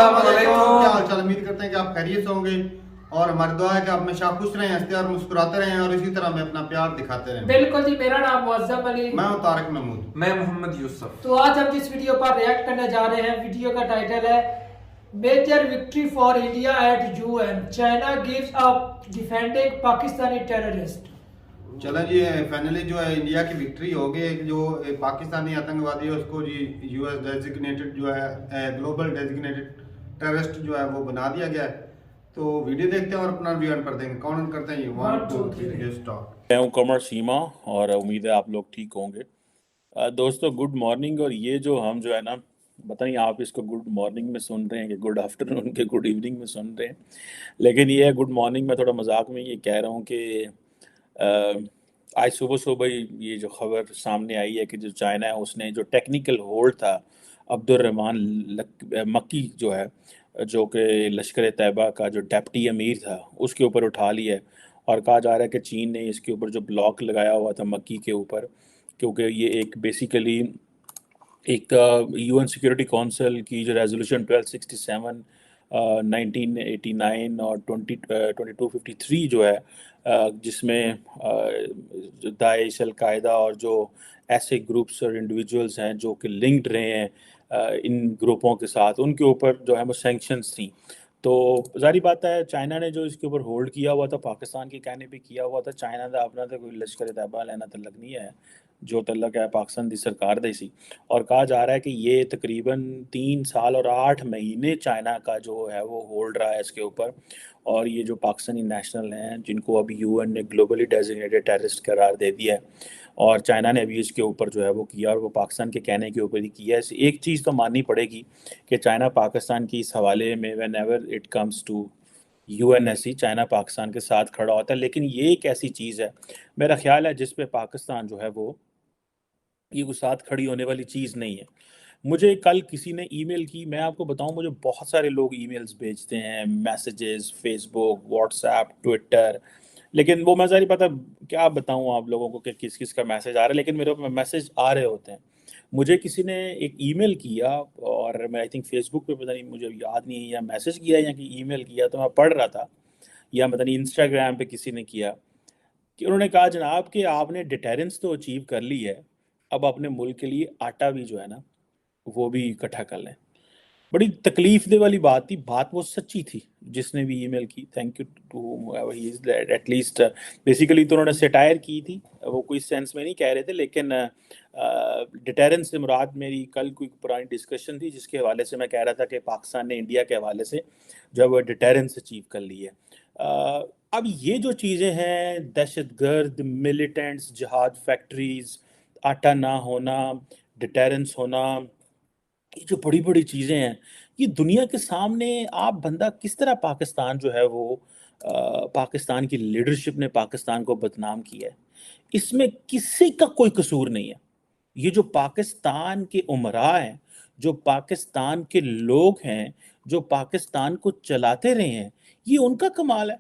अस्सलाम वालेकुम। क्या हाल चाल, उम्मीद करते हैं कि आप खैरियत से होंगे और हमारी दुआ है कि आप हमेशा खुश रहें, हंसते और मुस्कुराते रहें और इसी तरह हमें अपना प्यार दिखाते रहें। बिल्कुल जी। मेरा नाम मुअज्जम अली। मैं हूं तारिक महमूद। मैं मोहम्मद यूसुफ। तो आज हम जिस वीडियो पर रिएक्ट करने जा रहे हैं, वीडियो का टाइटल है major victory for India at UN, China gives up defending Pakistani terrorist. चलें जी, फाइनली जो है इंडिया की विक्ट्री हो गई। जो पाकिस्तानी आतंकवादी है उसको जी यूएस डेजिग्नेटेड जो है ग्लोबल डेजिग्नेटेड टेररिस्ट जो है वो बना दिया गया है। तो वीडियो देखते हैं और अपना रिव्यू कर देंगे। कौन करते हैं? 1 2 3 स्टार्ट। मैं हूं कमर सीमा और उम्मीद है आप लोग ठीक होंगे। दोस्तों गुड मॉर्निंग। और ये जो हम जो है ना, पता नहीं आप इसको गुड मॉर्निंग में सुन रहे हैं कि गुड आफ्टरनून के गुड इवनिंग में सुन रहे हैं, लेकिन ये है गुड मॉर्निंग। में थोड़ा मजाक में ये कह रहा हूँ कि आज सुबह सुबह ही ये जो खबर सामने आई है कि जो चाइना है उसने जो टेक्निकल होल्ड था अब्दुर्रहमान मक्की जो है, जो कि लश्कर तैयबा का जो डेप्टी अमीर था, उसके ऊपर उठा लिया है। और कहा जा रहा है कि चीन ने इसके ऊपर जो ब्लॉक लगाया हुआ था मक्की के ऊपर, क्योंकि ये एक बेसिकली एक यूएन सिक्योरिटी काउंसिल की जो रेजोल्यूशन 1267 1989 और 2253 जो है, जिसमें दाइश अलकायदा और जो ऐसे ग्रुप्स और इंडिविजुअल्स हैं जो कि लिंक्ड रहे हैं इन ग्रुपों के साथ, उनके ऊपर जो है वो सैंक्शंस थी। तो जारी बात है चाइना ने जो इसके ऊपर होल्ड किया हुआ था, पाकिस्तान के कहने पे किया हुआ था। चाइना का अपना तो कोई लश्कर तैयबा लेना तल्लक नहीं है, जो तल्लक है पाकिस्तान की सरकार दी सी। और कहा जा रहा है कि ये तकरीबन 3 साल और 8 महीने चाइना का जो है वो होल्ड रहा है इसके ऊपर। और ये जो पाकिस्तानी नेशनल हैं जिनको अभी यूएन ने ग्लोबली डेजिग्नेटेड टेररिस्ट करार दे दिया है, और चाइना ने अभी इसके ऊपर जो है वो किया, और वो पाकिस्तान के कहने के ऊपर ही किया है। एक चीज़ तो माननी पड़ेगी कि चाइना पाकिस्तान की इस हवाले में whenever it comes to UNSC, China Pakistan के साथ खड़ा होता है। लेकिन ये एक ऐसी चीज़ है, मेरा ख्याल है, जिस पे पाकिस्तान जो है वो ये कोई साथ खड़ी होने वाली चीज़ नहीं है। मुझे कल किसी ने ईमेल की, मैं आपको बताऊं, मुझे बहुत सारे लोग ईमेल्स भेजते हैं, मैसेजेस, फेसबुक, व्हाट्सएप, ट्विटर, लेकिन वो मैं ज़ाहिर पता क्या बताऊं आप लोगों को कि किस किस का मैसेज आ रहा है, लेकिन मेरे पे मैसेज आ रहे होते हैं। मुझे किसी ने एक ईमेल किया, और मैं आई थिंक फेसबुक पे, पता नहीं मुझे याद नहीं है या मैसेज किया या कि ईमेल किया, तो मैं पढ़ रहा था, या पता नहीं इंस्टाग्राम पे किसी ने किया, कि उन्होंने कहा जनाब कि आपने डिटेरेंस तो अचीव कर ली है, अब अपने मुल्क के लिए आटा भी जो है ना वो भी इकट्ठा कर लें। बड़ी तकलीफ दे वाली बात थी, बात वो सच्ची थी। जिसने भी ईमेल की, thank you to at least. Basically तो उन्होंने सेटायर की थी, वो कोई सेंस में नहीं कह रहे थे, लेकिन डिटेरेंस से मुराद मेरी कल कोई पुरानी डिस्कशन थी जिसके हवाले से मैं कह रहा था कि पाकिस्तान ने इंडिया के हवाले से जब डिटेरेंस अचीव कर ली है। अब ये जो चीज़ें हैं, दहशतगर्द, मिलिटेंट्स, जिहाद फैक्ट्रीज, आटा ना होना, डिटेरेंस होना, ये जो बड़ी बड़ी चीज़ें हैं, ये दुनिया के सामने आप बंदा किस तरह, पाकिस्तान जो है वो पाकिस्तान की लीडरशिप ने पाकिस्तान को बदनाम किया है, इसमें किसी का कोई कसूर नहीं है। ये जो पाकिस्तान के उमरा हैं, जो पाकिस्तान के लोग हैं, जो पाकिस्तान को चलाते रहे हैं, ये उनका कमाल है।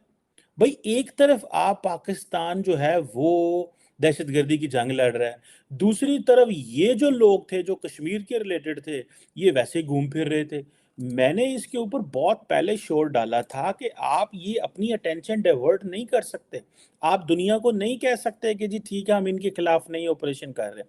भाई एक तरफ आप पाकिस्तान जो है वो दहशतगर्दी की जंग लड़ रहा है, दूसरी तरफ ये जो लोग थे जो कश्मीर के रिलेटेड थे, ये वैसे ही घूम फिर रहे थे। मैंने इसके ऊपर बहुत पहले शोर डाला था कि आप ये अपनी अटेंशन डाइवर्ट नहीं कर सकते। आप दुनिया को नहीं कह सकते कि जी ठीक है हम इनके खिलाफ नहीं ऑपरेशन कर रहे।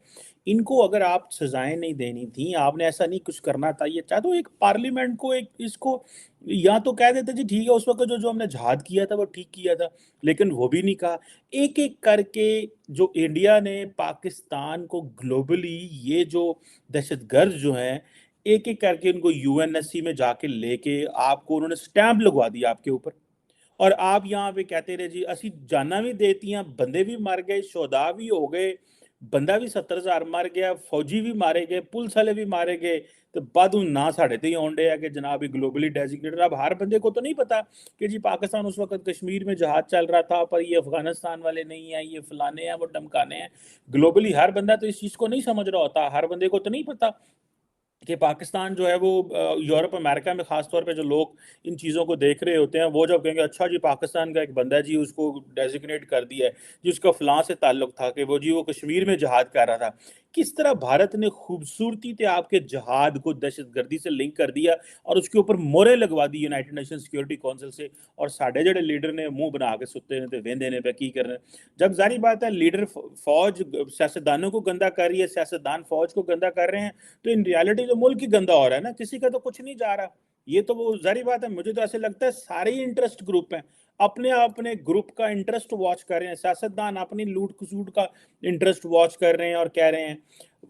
इनको अगर आप सजाएं नहीं देनी थी, आपने ऐसा नहीं कुछ करना था, ये चाहे तो एक पार्लियामेंट को एक इसको या तो कह देते जी ठीक है उस वक्त जो जो हमने जहाद किया था वो ठीक किया था, लेकिन वो भी नहीं कहा। एक एक करके जो इंडिया ने पाकिस्तान को ग्लोबली, ये जो दहशतगर्द जो हैं, एक एक करके उनको यूएनएससी में जाके लेके आपको उन्होंने स्टैंप लगवा दिया आपके ऊपर। और आप यहाँ पे कहते रहे जी असी जाना भी देती हैं, बंदे भी मर गए, शोदा भी हो गए, बंदा भी 70,000 मर गया, फौजी भी मारे गए, पुलिस वाले भी मारे गए, तो बाद ना साढ़े ते आउंडे है कि जनाब ग्लोबली डेजिग्नेटेड। अब हर बंदे को तो नहीं पता कि जी पाकिस्तान उस वक्त कश्मीर में जहाज चल रहा था, पर ये अफगानिस्तान वाले नहीं है, ये फलाने हैं, वो धमकाने हैं। ग्लोबली हर बंदा तो इस चीज़ को नहीं समझ रहा होता, हर बंदे को तो नहीं पता कि पाकिस्तान जो है वो यूरोप अमेरिका में ख़ास तौर पे जो लोग इन चीज़ों को देख रहे होते हैं, वो जब कहेंगे अच्छा जी पाकिस्तान का एक बंदा जी उसको डेजिग्नेट कर दिया है जी, उसका फ़लाँ से ताल्लुक़ था कि वो जी वो कश्मीर में जहाद कर रहा था। किस तरह भारत ने खूबसूरती से आपके जहाद को दहशतगर्दी से लिंक कर दिया और उसके ऊपर मोहरें लगवा दी यूनाइटेड नेशन सिक्योरिटी काउंसिल से, और साढ़े जेड़े लीडर ने मुंह बना के सुते ने ते वेंदे ने पे की कर रहे हैं। जब जाहिर बात है लीडर फौज सियासतदानों को गंदा कर रही है, सियासतदान फौज को गंदा कर रहे हैं, तो इन रियलिटी तो मुल्क ही गंदा हो रहा है ना, किसी का तो कुछ नहीं जा रहा। ये तो वो जारी बात है, मुझे तो ऐसे लगता है सारे ही इंटरेस्ट ग्रुप हैं, अपने अपने ग्रुप का इंटरेस्ट वॉच कर रहे हैं, सियासतदान अपनी लूट खसूट का इंटरेस्ट वॉच कर रहे हैं और कह रहे हैं,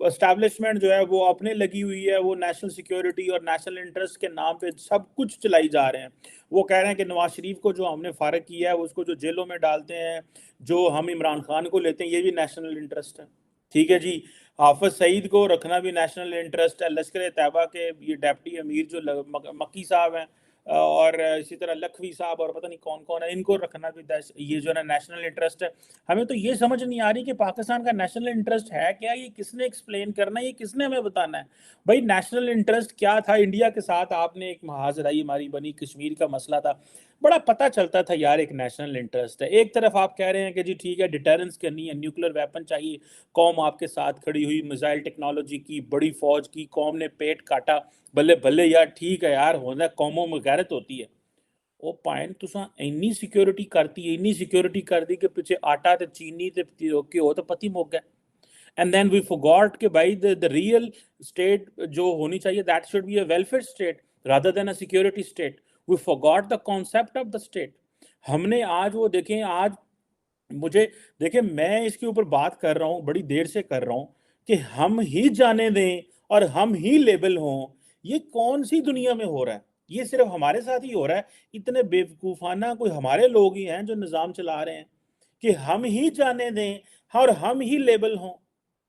एस्टैब्लिशमेंट जो है वो अपने लगी हुई है, वो नेशनल सिक्योरिटी और नेशनल इंटरेस्ट के नाम पे सब कुछ चलाई जा रहे हैं। वो कह रहे हैं कि नवाज शरीफ को जो हमने फारग किया है, उसको जो जेलों में डालते हैं, जो हम इमरान खान को लेते हैं, ये भी नेशनल इंटरेस्ट है। ठीक है जी, हाफिज सईद को रखना भी नेशनल इंटरेस्ट है। लश्कर तैयबा के ये डेप्टी अमीर जो मक्की साहब हैं, और इसी तरह लखवी साहब और पता नहीं कौन कौन है, इनको रखना भी ये जो है ना नेशनल इंटरेस्ट है। हमें तो ये समझ नहीं आ रही कि पाकिस्तान का नेशनल इंटरेस्ट है क्या, ये किसने एक्सप्लेन करना है, ये किसने हमें बताना है। भाई नेशनल इंटरेस्ट क्या था इंडिया के साथ, आपने एक महाजराई हमारी बनी, कश्मीर का मसला था, बड़ा पता चलता था यार एक नेशनल इंटरेस्ट है। एक तरफ आप कह रहे हैं कि जी ठीक है डिटरेंस करनी है, न्यूक्लियर वेपन चाहिए, कौम आपके साथ खड़ी हुई, मिसाइल टेक्नोलॉजी की, बड़ी फौज की, कौम ने पेट काटा, बल्ले बल्ले यार ठीक है यार, होना कौमों में गैरत होती है। ओ पाइन तुसा इन्नी सिक्योरिटी करती है, इन्नी सिक्योरिटी कर दी कि पीछे आटा ते चीनी ते घ्यो तो पति मुक गया। एंड देन वी फॉरगॉट कि भाई द रियल स्टेट जो होनी चाहिए that should be a welfare state rather than a security state. We forgot the concept of the state. हमने आज वो देखें, आज मुझे देखिए मैं इसके ऊपर बात कर रहा हूँ, बड़ी देर से कर रहा हूँ कि हम ही जाने दें और हम ही लेबल हों, ये कौन सी दुनिया में हो रहा है? ये सिर्फ हमारे साथ ही हो रहा है। इतने बेवकूफाना कोई हमारे लोग ही हैं जो निज़ाम चला रहे हैं कि हम ही जाने दें और हम ही लेबल हों।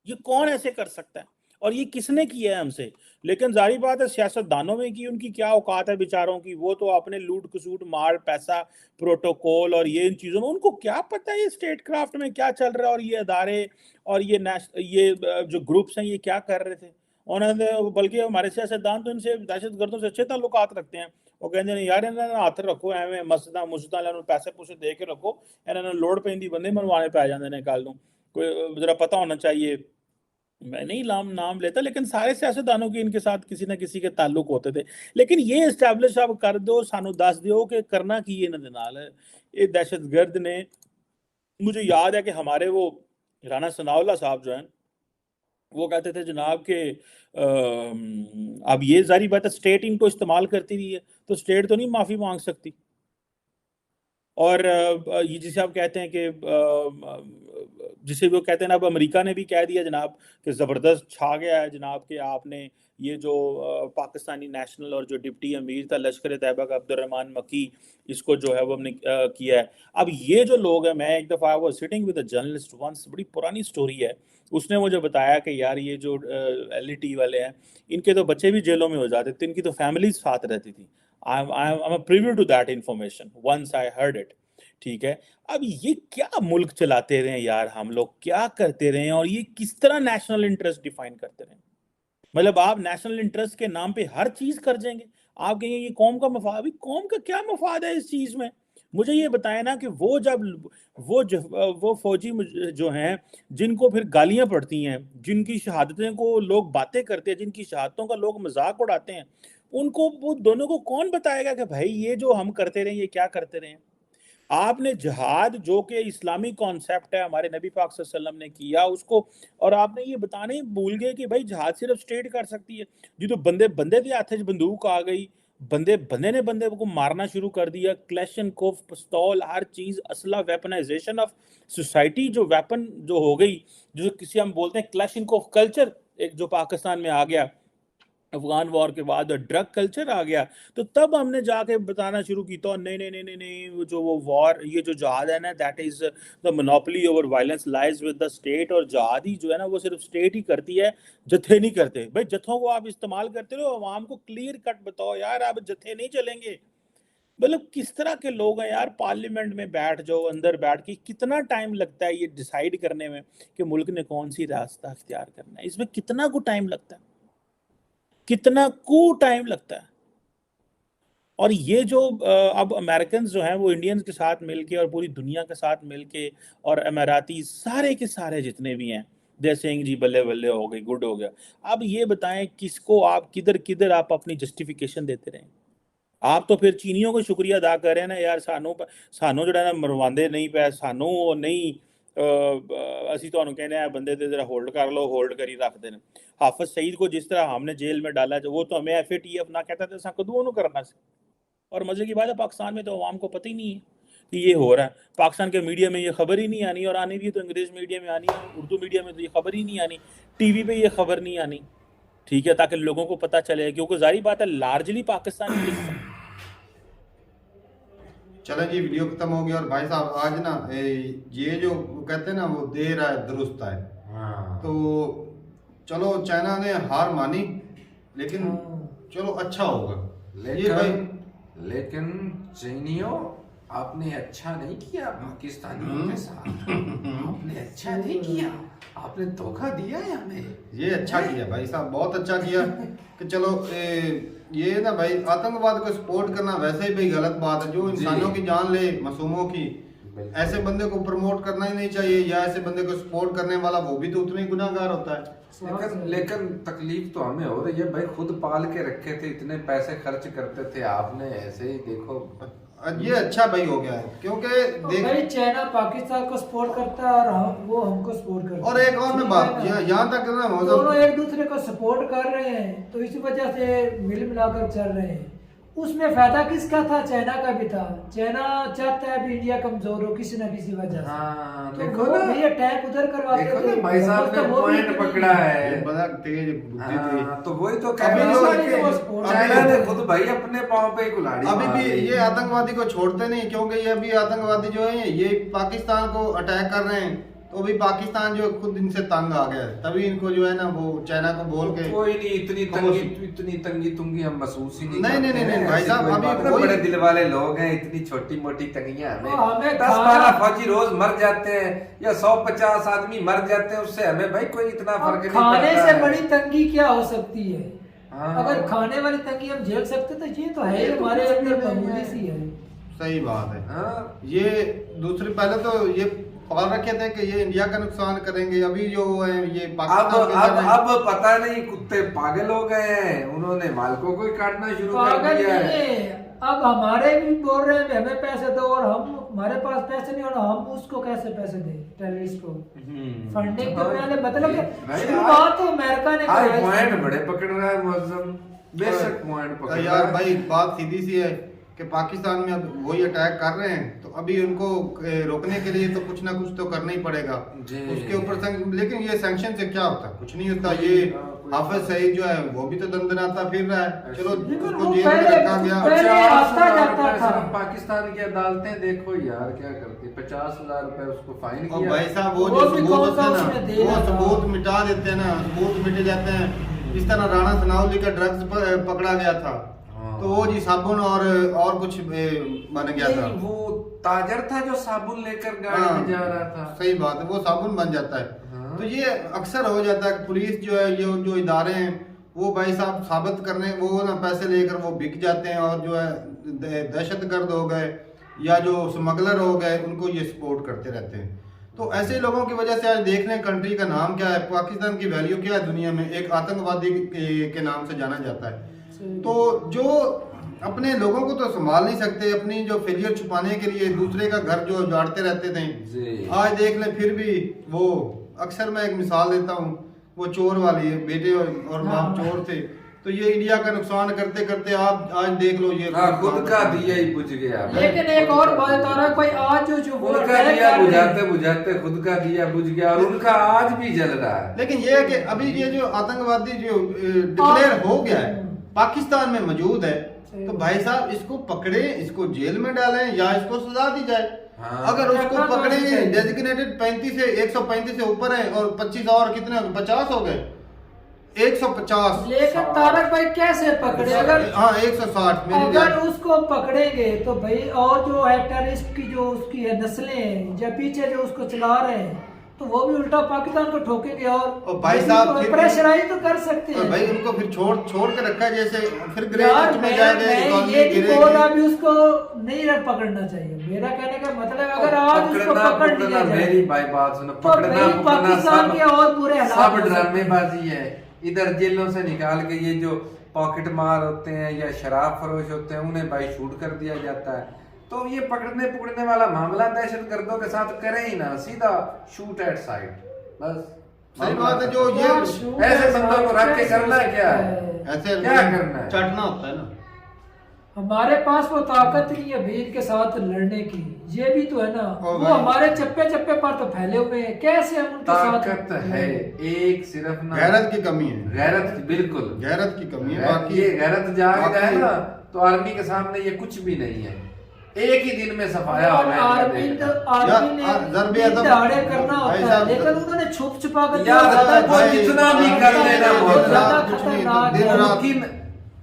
ये कौन ऐसे कर सकता है और ये किसने किया है हमसे? लेकिन जारी बात है सियासतदानों में की उनकी क्या औकात है बेचारों की, वो तो अपने लूट खसूट मार पैसा प्रोटोकॉल और ये इन चीज़ों में उनको क्या पता है ये स्टेट क्राफ्ट में क्या चल रहा है, और ये अदारे और ये जो ग्रुप्स हैं ये क्या कर रहे थे उन्होंने। बल्कि हमारे सियासतदान तो इनसे दहशतगर्दों से अच्छे ताल्लुकात रखते हैं। वो कहते हैं यार इन्होंने हाथ रखो एवं मस्जिदा मुस्जिदा पैसे पूसे दे के रखो, इन्होंने लोड़ पैंदी बंदे मनवाने पै जाते हैं कल नूं। कोई जरा पता होना चाहिए, मैं नहीं नाम लेता, लेकिन सारे सियासतदानों के इनके साथ किसी ना किसी के ताल्लुक होते थे। लेकिन ये एस्टैब्लिश अब कर दो, सानू दस दियो कि करना की इन्हां दे नाल है। ये दहशतगर्द ने, मुझे याद है कि हमारे वो राना सनाउल्लाह साहब जो हैं वो कहते थे जनाब के अब ये जारी बात है स्टेट इनको इस्तेमाल करती रही है तो स्टेट तो नहीं माफ़ी मांग सकती। और ये जिसे आप कहते हैं कि जिसे वो कहते हैं ना, अब अमेरिका ने भी कह दिया जनाब कि ज़बरदस्त छा गया है जनाब कि आपने ये जो पाकिस्तानी नेशनल और जो डिप्टी अमीर था लश्कर तैयबा का अब्दुर्रहमान मकी, इसको जो है वो हमने किया है। अब ये जो लोग हैं, मैं एक दफ़ा वो sitting with a journalist once, बड़ी पुरानी स्टोरी है, उसने मुझे बताया कि यार ये जो एलईटी वाले हैं इनके तो बच्चे भी जेलों में हो जाते थे, इनकी तो फैमिली साथ रहती थी। I'm privy to that information once I heard it। ठीक है, अब ये क्या मुल्क चलाते रहे यार, हम लोग क्या करते रहे और ये किस तरह नेशनल इंटरेस्ट डिफाइन करते रहे। मतलब आप नेशनल इंटरेस्ट के नाम पे हर चीज कर जाएंगे। आप कहेंगे ये कौम का मफाद, अभी कौम का क्या मफाद है इस चीज में? मुझे ये बताया ना कि वो जब वो फौजी जो हैं जिनको फिर गालियां पड़ती हैं, जिनकी शहादतें को लोग बातें करते हैं, जिनकी शहादतों का लोग मजाक उड़ाते हैं, उनको वो दोनों को कौन बताएगा कि भाई ये जो हम करते रहे ये क्या करते रहे? आपने जिहाद जो कि इस्लामी कॉन्सेप्ट है, हमारे नबी पाक सल्लल्लाहु अलैहि वसल्लम ने किया उसको, और आपने ये बताना ही भूल गए कि भाई जिहाद सिर्फ स्टेट कर सकती है। जी तो बंदे बंदे के हाथ में बंदूक आ गई, बंदे ने बंदे को मारना शुरू कर दिया, क्लैशनकोफ पिस्तौल हर चीज असला, वेपनाइजेशन ऑफ सोसाइटी जो वेपन जो हो गई, जो किसी हम बोलते हैं क्लैशनकोफ कल्चर, एक जो पाकिस्तान में आ गया अफगान वॉर के बाद, ड्रग कल्चर आ गया। तो तब हमने जाके बताना शुरू की तो नहीं नहीं नहीं नहीं नहीं, जो वो वॉर, ये जो जहाद है ना, that is the monopoly over violence lies with the state. और जहाद ही जो है ना वो सिर्फ स्टेट ही करती है, जत्थे नहीं करते। भाई जत्थों को आप इस्तेमाल करते रहो, आवाम को क्लियर कट बताओ यार आप जत्थे नहीं चलेंगे। मतलब किस तरह के लोग हैं यार, पार्लियामेंट में बैठ जाओ, अंदर बैठ के कितना टाइम लगता है ये डिसाइड करने में कि मुल्क ने कौन सी रास्ता अख्तियार करना है, इसमें कितना को टाइम लगता है। कितना टाइम लगता है। और ये जो अब अमेरिकन जो हैं वो इंडियंस के साथ मिलके और पूरी दुनिया के साथ मिलके और अमेराती सारे के सारे जितने भी हैं, जैसे जी बल्ले बल्ले हो गई, गुड हो गया। अब ये बताएं किसको आप किधर किधर आप अपनी जस्टिफिकेशन देते रहें। आप तो फिर चीनियों को शुक्रिया अदा कर रहे हैं ना यार, सानू ਜਿਹੜਾ ਨਾ ਮਰਵਾਉਂਦੇ नहीं ਪਏ, सानू ਉਹ नहीं ਅਸੀਂ ਤੁਹਾਨੂੰ कहने हैं बंदे ते जरा होल्ड कर लो, होल्ड करी रखते हैं। हाफिज सईद को जिस तरह हमने जेल में डाला, वो तो हमें FATF ना कहता था, कदू ਉਹਨੂੰ करना से। और मजे की बात है पाकिस्तान में तो अवाम को पता ही नहीं है कि ये हो रहा है। पाकिस्तान के मीडिया में ये खबर ही नहीं आनी, और आनी भी तो अंग्रेज मीडिया में आनी है, उर्दू मीडिया में तो ये खबर ही नहीं आनी, टीवी पे ये खबर नहीं आनी, ठीक है, ताकि लोगों को पता चले, क्योंकि जाहिर बात है लार्जली पाकिस्तानी। चलें जी, वीडियो खत्म हो गया। और भाई साहब आज ना ये जो कहते हैं ना वो देर है दुरुस्त है। तो चलो चाइना ने हार मानी, लेकिन चलो अच्छा होगा। लेकिन चीनियों आपने अच्छा नहीं किया पाकिस्तानियों के साथ, आपने अच्छा नहीं किया, आपने धोखा दिया है हमें। ये अच्छा किया भाई साहब, बहुत अच्छा किया कि चलो ये ना भाई आतंकवाद को सपोर्ट करना वैसे ही भाई गलत बात है। जो इंसानों की जान ले, मासूमों की, ऐसे बंदे को प्रमोट करना ही नहीं चाहिए, या ऐसे बंदे को सपोर्ट करने वाला वो भी तो उतना ही गुनाहगार होता है। लेकिन तकलीफ तो हमें हो रही है भाई, खुद पाल के रखे थे, इतने पैसे खर्च करते थे, आपने ऐसे ही देखो। ये अच्छा भाई हो गया है, क्योंकि भाई चाइना पाकिस्तान को सपोर्ट करता है और वो हमको सपोर्ट करता है। और एक और मैं बात यहाँ तक ना, दोनों एक दूसरे को सपोर्ट कर रहे हैं, तो इसी वजह से मिल मिलाकर चल रहे हैं। उसमें फायदा किसका था? चाइना का भी था। चाइना चाहता है भी इंडिया कमजोर हो किसी न किसी वजह से। तो देखो ना ये अटैक उधर करवाते थे। भाई साहब ने पॉइंट पकड़ा है, बड़ा तेज बुद्धि थी। तो वही तो कह रहा हूं, चाइना ने खुद भाई अपने पांव पे कुल्हाड़ी अभी भी ये आतंकवादी को छोड़ते नहीं, क्योंकि ये अभी आतंकवादी जो है ये पाकिस्तान को अटैक कर रहे हैं। तो भी पाकिस्तान जो खुद इनसे तंग आ गया, तभी इनको जो है ना वो चाइना को बोल के कोई नहीं, इतनी तंगी तुंगी हम महसूस ही नहीं भाई साहब, अभी बड़े दिल वाले लोग हैं। इतनी छोटी मोटी तंगियां हमें 10-12 फौजी रोज मर जाते हैं या 150 आदमी मर जाते हैं, उससे हमें भाई कोई इतना फर्क नहीं पड़ता। खाने से बड़ी तंगी क्या हो सकती है? अगर खाने वाली तंगी हम झेल सकते तो ये तो है हमारे अंदर मामूली सी है। सही बात है। ये दूसरी पहले तो ये पाल रखे थे कि ये इंडिया का नुकसान करेंगे, अभी जो है ये पाकिस्तान अब पता नहीं कुत्ते पागल हो गए हैं, उन्होंने मालकों को ही काटना शुरू कर दिया है। अब हमारे भी बोल रहे हैं हमें पैसे दो, और हमारे पास पैसे नहीं, और हम उसको कैसे पैसे दें टेररिस्ट को फंडिंग करने वाले। मतलब शुरुआत तो अमेरिका ने पॉइंट बड़े पकड़ रहा है मुअज्जम, बेशक पॉइंट पकड़ रहा है यार भाई। बात सीधी सी है कि पाकिस्तान में अब वही अटैक कर रहे हैं, तो अभी उनको रोकने के लिए तो कुछ ना कुछ तो करना ही पड़ेगा उसके ऊपर। लेकिन ये सैंक्शन से क्या होता है? कुछ नहीं होता। ये हाफिज सईद जो है वो भी तो दंदनाता फिर रहा है। चलो उसको जेल में रखा गया। पाकिस्तान की अदालतें देखो यार क्या करती, 50,000 रुपए उसको फाइन किया। भाई साहब वो जो सबूत होते हैं ना, वो सबूत मिटा देते हैं ना, सबूत मिटे जाते हैं। इस तरह राणा सनाउल्ली का ड्रग्स पकड़ा गया था, तो वो जी साबुन और कुछ बन गया था। वो ताजर था जो साबुन लेकर गाड़ी में जा रहा था। सही बात है, वो साबुन बन जाता है। तो ये अक्सर हो जाता है कि पुलिस जो है, ये जो इदारे हैं वो भाई साहब साबित करने वो ना पैसे लेकर वो बिक जाते हैं, और जो है दहशतगर्द हो गए या जो स्मगलर हो गए उनको ये सपोर्ट करते रहते हैं। तो ऐसे लोगों की वजह से आज देख लें कंट्री का नाम क्या है, पाकिस्तान की वैल्यू क्या है दुनिया में, एक आतंकवादी के नाम से जाना जाता है। तो जो अपने लोगों को तो संभाल नहीं सकते, अपनी जो फेलियर छुपाने के लिए दूसरे का घर जो उजाड़ते रहते थे, आज देख लें फिर भी वो अक्सर मैं एक मिसाल देता हूँ, वो चोर वाली है, बेटे और बाप चोर थे, तो ये इंडिया का नुकसान करते करते आप आज देख लो ये खुद का दिया ही बुझ गया। लेकिन एक और बात आ रहा है भाई, आज जो उनका दिया बुझाते बुझाते खुद का दिया बुझ गया, और उनका आज भी जल रहा है। लेकिन ये है कि अभी ये जो आतंकवादी जो डिक्लेयर हो गया है पाकिस्तान में मौजूद है, तो भाई साहब इसको पकड़े, इसको जेल में डालें या इसको सजा दी जाए। अगर उसको पकड़ेंगे, डेजिग्नेटेड 35 से 135 से ऊपर है, और 25 और कितने 50 हो गए, 150। लेकिन तारक भाई कैसे पकड़े? अगर 160 अगर उसको पकड़ेंगे तो भाई और जो है टेररिस्ट की जो उसकी है नस्लें हैं या पीछे जो उसको चला रहे हैं, तो वो भी उल्टा पाकिस्तान को ठोकेंगे और भाई साहब फिर प्रेशराइज तो कर सकते और हैं। भाई उनको फिर छोड़ के रखा है, जैसे फिर ग्रे यार लिस्ट में मैं जाएंगे, ये इकोनॉमी नहीं बोल रहा गिरेगी। भी उसको नहीं पकड़ना चाहिए। मेरा कहने का मतलब अगर आज उसको पकड़ना पकड़ पकड़ना लिया जाए मेरी भाई बात सुनो, तो पकड़ना भाई पकड़ना पाकिस्तान के और बुरे सब हालात हो सकते हैं। ड्रामेबाजी है। इधर जेलों से निकाल के ये जो पॉकेट मार होते हैं या शराब फरोश होते हैं उन्हें भाई शूट कर दिया जाता है। तो ये पकड़ने पकड़ने वाला मामला दहशतगर्दों के साथ करें ही ना, सीधा शूट एट साइड बस। सही बात है। जो ये यार, शूट ऐसे है, बंदों को रख के करना क्या है? ऐसे क्या करना है? चटना होता है ना। हमारे पास वो ताकत नहीं है भीड़ के साथ लड़ने की, ये भी तो है ना। ओ वो भाई। हमारे चप्पे चप्पे पर तो फैले हुए हैं, कैसे हम उनके साथ ताकत है एक सिर्फ ना गैरत की कमी है, गैरत की, बिल्कुल गैरत की कमी है। बाकी ये गैरत जाग बाकी- जाए ना तो आर्मी के सामने ये कुछ भी नहीं है। एक ही दिन में सफाया और हो गया इनका आर्मी देखना। आर्मी यार, ने ज़रबे दिन अदब- दहाड़े करना भाई होता है, साहब, लेकिन उन्होंने छुप छुपा कर यार, ज्यादा वो जितना भी कर लेना बहुत ज्यादा कुछ नहीं, खतरनाक दिन है। रात। मुमकिन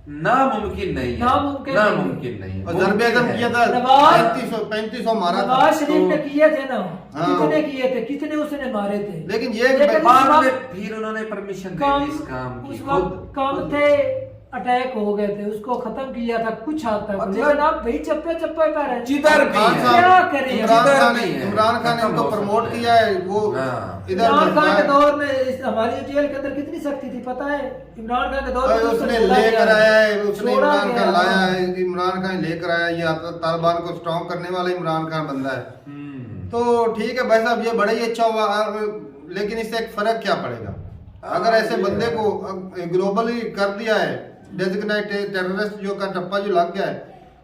नामुमकिन नहीं है, नामुमकिन नहीं। नामुमकिन नहीं है। और ज़रबे अदब किया था, नवाज- 3500 मारा था। नवाज शरीफ ने तो- किए थे ना, हाँ। कितने किए थे, कितने उसने मारे थे। लेकिन ये लेकिन उस बाद में वक्त फिर उन्होंने परमिशन दे काम दी इस काम की उस खुद वक्त काम खुद। थे, अटैक हो गए थे, उसको खत्म किया था कुछ हद तक। मतलब- लेकिन आप भाई चप्पे चप्पे पर हैं। जिधर भी खान है। साहब, क्या करें? इमरान जिधर खान भी ने है, इमरान खान ने खत्म इनको हो प्रमोट सकता है। किया है। वो हाँ। इधर इमरान खान के है। दौर में हमारी जेल के अंदर कितनी सख्ती थी पता है? इमरान खान के दौर में और उसको उसने छोड़ा लेकर गया, आया है, उसने छोड़ा इमरान गया, खान लाया हाँ। है, इमरान खान लेकर आया, ये तालिबान को स्ट्रॉन्ग करने वाला इमरान खान बंदा है। हम्म। तो ठीक है भाई साहब, ये बड़ा ही अच्छा हुआ। लेकिन इससे एक फर्क क्या पड़ेगा अगर ऐसे बंदे को ग्लोबली कर दिया है, डेजिग्नेटेड टेररिस्ट जो का टप्पा जो लग गया है,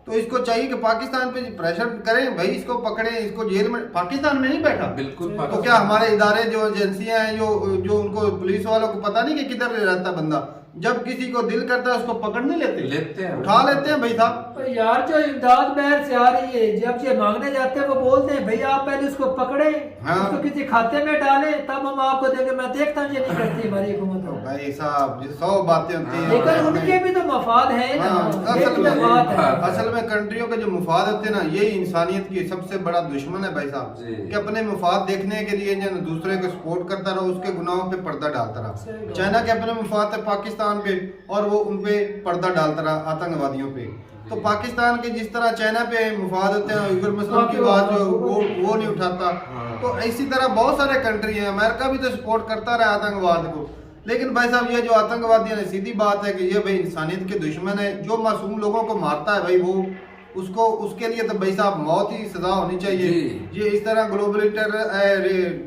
तो इसको चाहिए कि पाकिस्तान पे प्रेशर करें, भाई इसको पकड़ें, इसको जेल में। पाकिस्तान में नहीं बैठा बिल्कुल। तो क्या हमारे इदारे जो एजेंसियां हैं जो उनको पुलिस वालों को पता नहीं कि किधर रहता बंदा, जब किसी को दिल करता है उसको पकड़ नहीं लेते हैं। उठा लेते हैं भाई साहब। तो यार जो इमदाद बाहर से आ रही है, जब ये मांगने जाते हैं वो बोलते हैं भाई आप पहले उसको पकड़े, हाँ। उसको किसी खाते में डालें तब हम आपको देंगे। मैं देखता हूँ ये नहीं करती हमारी तो हुकूमत। भाई साहब ये 100 बातें होती हैं। लेकिन उनके भी तो मफाद है ना, हाँ, ये असल भी में मफाद है। असल में कंट्रियों के जो मुफाद होते हैं ना, ये इंसानियत की सबसे बड़ा दुश्मन है भाई साहब। जी। कि अपने मुफाद देखने के लिए जो दूसरे को सपोर्ट करता रहा, उसके गुनाहों पे पर्दा डालता सही रहा। बात। चाइना के अपने मुफाद है पाकिस्तान पे, और वो उनपे पर्दा डालता रहा आतंकवादियों पे। तो पाकिस्तान के जिस तरह चाइना पे मुफाद होते हैं, उइगर मुस्लिम की बात जो वो नहीं उठाता। तो इसी तरह बहुत सारे कंट्री हैं, अमेरिका भी तो सपोर्ट करता रहा आतंकवाद को। लेकिन भाई साहब ये जो आतंकवादी है, सीधी बात है कि ये भाई इंसानियत के दुश्मन है। जो मासूम लोगों को मारता है भाई, वो उसको उसके लिए तो भाई साहब मौत ही सजा होनी चाहिए। जी। ये इस तरह ग्लोबली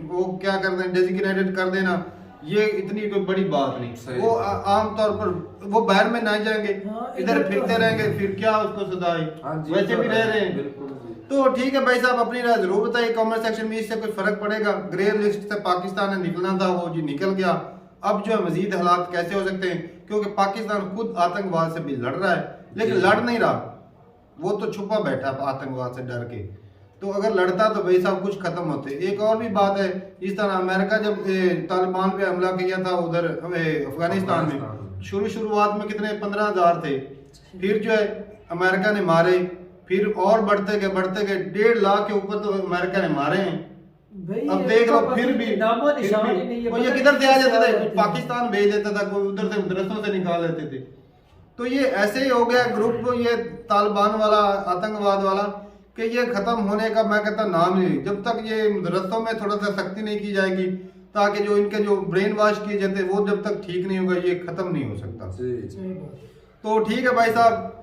वो क्या करते हैं, डेजिग्नेटेड कर देना, ये इतनी कोई बड़ी बात नहीं। सही। वो आमतौर पर वो बाहर में ना जाएंगे, हाँ, इधर इधर तो फिरते है। रहेंगे, फिर क्या उसको सजा है? हाँ जी, वैसे तो भी रह रहे हैं। बिल्कुल जी। तो ठीक है भाई साहब, अपनी राय जरूर बताइए कमेंट सेक्शन में। इससे कोई फर्क पड़ेगा? ग्रे लिस्ट से पाकिस्तान ने निकलना था, वो जी निकल गया। अब जो है मजीद हालात कैसे हो सकते हैं, क्योंकि पाकिस्तान खुद आतंकवाद से भी लड़ रहा है, लेकिन जी। लड़ नहीं रहा, वो तो छुपा बैठा आतंकवाद से डर के। तो अगर लड़ता तो भाई साहब कुछ खत्म होते। एक और भी बात है, इस तरह अमेरिका जब तालिबान पे हमला किया था उधर अफगानिस्तान में, शुरुआत में कितने 15,000 थे, फिर जो है अमेरिका ने मारे, फिर और बढ़ते गए 1.5 लाख के ऊपर तो अमेरिका ने मारे हैं। भाई अब ये देख तो लो पता फिर नहीं, भी नामो निशान ही नहीं है। वो ये पता किधर से आ नहीं जाते थे, कैसे कोई पाकिस्तान भेज देता था, कोई उधर से मदरसों से निकाल लेते थे। तो ये ऐसे ही हो गया ग्रुप, ये तालिबान वाला आतंकवाद वाला, कि ये खत्म होने का मैं कहता नाम ही नहीं। जब तक ये मदरसों में थोड़ा सा सख्ती नहीं की जाएगी, ताकि जो इनके जो ब्रेन वॉश किए जाते हैं वो जब तक ठीक नहीं होगा, ये खत्म नहीं हो सकता। जी। सही बात। तो ठीक है भाई साहब,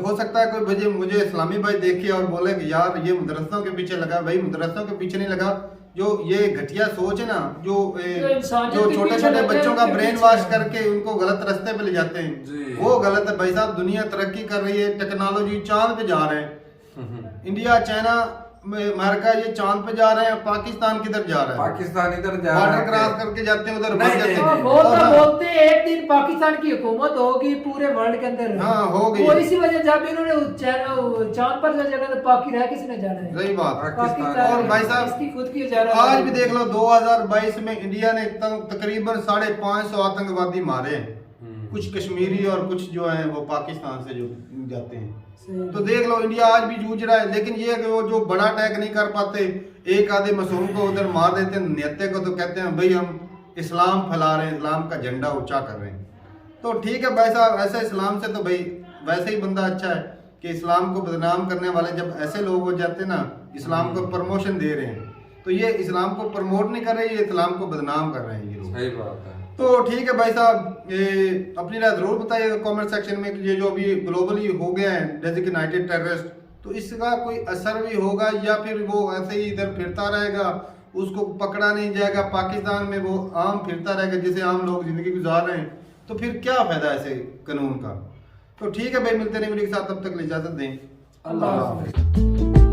हो सकता है कोई मुझे इस्लामी भाई देखे और बोले कि यार ये मदरसों के पीछे लगा। भाई मदरसों के पीछे नहीं लगा, जो ये घटिया सोच है ना, जो इंसानियत के छोटे पीछे छोटे लगे बच्चों का उनके ब्रेन पीछे वॉश है। करके उनको गलत रास्ते पे ले जाते हैं, जी। वो गलत है भाई साहब। दुनिया तरक्की कर रही है, टेक्नोलॉजी चांद पे जा रहे हैं। इंडिया, चाइना, अमेरिका ये चांद पे जा रहे हैं, पाकिस्तान किधर जा रहा है? पाकिस्तान इधर जा रहा बॉर्डर है। क्रॉस करके जाते हैं, उधर नहीं, मर जाते नहीं, हैं। नहीं। बोलते और बोलते एक दिन पाकिस्तान की हुकूमत होगी पूरे वर्ल्ड के अंदर। हाँ, हो गई। वो इसी वजह जब इन्होंने चांद पर जो जगह तो बाकी रह किसने जाना है? सही बात। पाकिस्तान। और भाई साहब, इसकी खुद की इजारा आज भी देख लो 2022 में इंडिया ने तकरीबन 550 आतंकवादी मारे हैं, कुछ कश्मीरी और कुछ जो है वो पाकिस्तान से जो जाते हैं। तो देख लो इंडिया आज भी जूझ रहा है। लेकिन ये कि वो जो बड़ा अटैक नहीं कर पाते, एक आधे मासूम को उधर मार देते हैं, निहत्ते को तो कहते हैं भाई हम इस्लाम फैला रहे हैं, इस्लाम का झंडा ऊंचा कर रहे हैं। तो ठीक है भाई साहब, ऐसे इस्लाम से तो भाई वैसे ही बंदा अच्छा है कि इस्लाम को बदनाम करने वाले जब ऐसे लोग हो जाते हैं ना, इस्लाम को प्रमोशन दे रहे हैं, तो ये इस्लाम को प्रमोट नहीं कर रहे, ये इस्लाम को बदनाम कर रहे हैं ये लोग। सही बात है। तो ठीक है भाई साहब, ये अपनी राय जरूर बताइएगा कमेंट सेक्शन में कि ये जो अभी ग्लोबली हो गया है डेजिग्नेटेड टेररिस्ट, तो इसका कोई असर भी होगा या फिर वो ऐसे ही इधर फिरता रहेगा, उसको पकड़ा नहीं जाएगा, पाकिस्तान में वो आम फिरता रहेगा जैसे आम लोग जिंदगी गुजार रहे हैं, तो फिर क्या फायदा ऐसे कानून का। तो ठीक है भाई, मिलते नहीं वीडियो के साथ, तब तक इजाजत दें। अल्लाह हाफ़िज़।